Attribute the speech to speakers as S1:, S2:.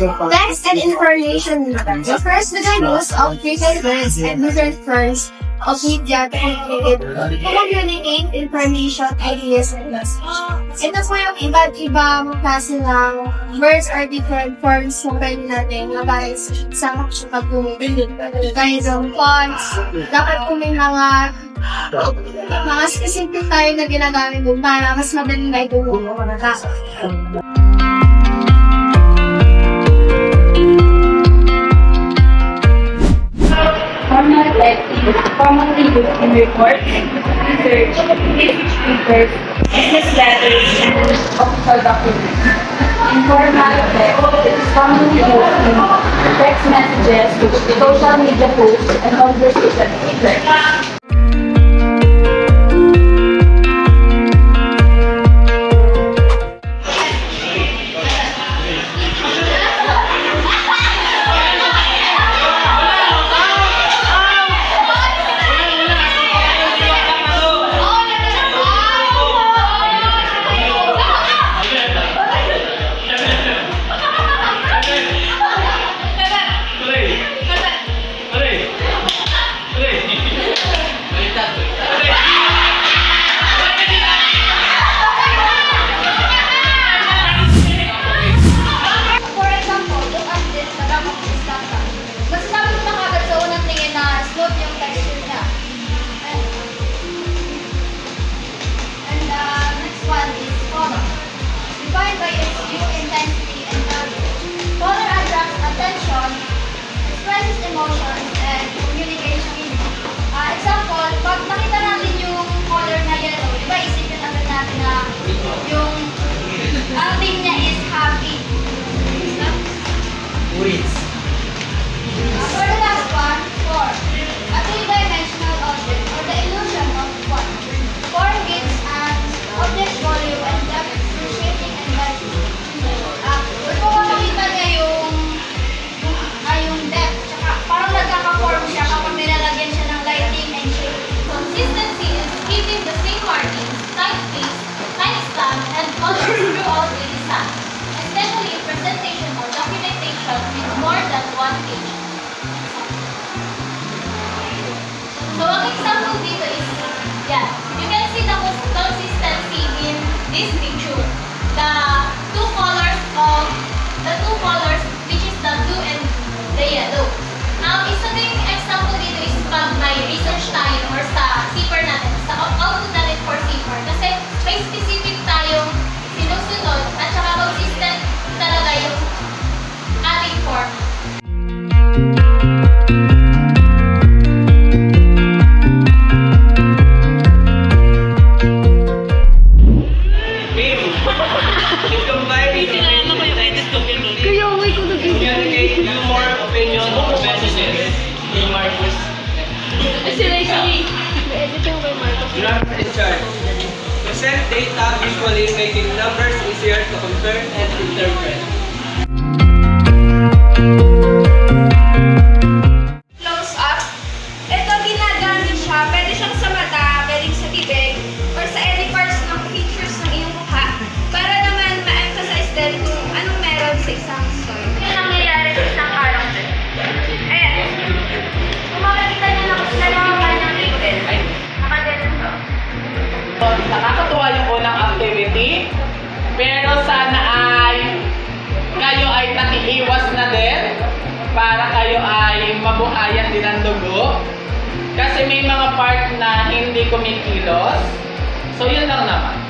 S1: Text and information meter. The first with the use of written words and written forms of media to communicate information, ideas, and messages. Ito po yung iba't ibang klase ng words or different forms kung pwede natin nabalik sa pag-communicate. Gaya ng fonts, dapat po may mga specific tayo na ginagamit dun para mas madali na ito mga tao.
S2: Format text is commonly used in reports, research, research papers, business letters, and official documents. Informal text is commonly used in text messages, social media posts, and conversation papers.
S3: Defined by its due intensity and value. Color attracts attention, expresses emotions, and communication meaning. Example, pag nakita natin yung color na yellow, di ba isipin agad natin na yung ang theme niya is happy. For the last one, form. A three-dimensional object or the illusion of form. Form gives an object volume and depth through shaping and lighting. Kung makikita niya yung depth, tsaka parang nagkaka-form siya kapag nilalagyan siya ng lighting and shaping. Consistency is keeping the same markings, typeface, timestamp, and color throughout the design, especially in presentation or documentation with more than one page. So, ang example dito is, you can see the consistency in this picture. The two colors, which is the blue and the yellow. Isa ding example dito is pag may research tayo or sa CPR natin, sa output natin for CPR. Kasi may specific tayong sinusunod at saka consistent talaga yung ating form.
S4: Graph and chart. Present data visually, making numbers easier to compare and interpret.
S3: Close up. Ito ginagamit siya. Pwede siyang sa mata, pwedeng sa bibig, or sa any parts ng features ng iyong mukha. Para naman ma-emphasize din kung anong meron sa isang story. Yung nangyayari sa isang character. Ayan. Kung makikita niyo na kung saan yung kanyang ngipin. Nakaganon to.
S5: Nakakatuwa yung unang activity, pero sana ay kayo ay nakiiwas na din para kayo ay mabuhayan din ang dugo. Kasi may mga part na hindi kumikilos. So yun lang naman.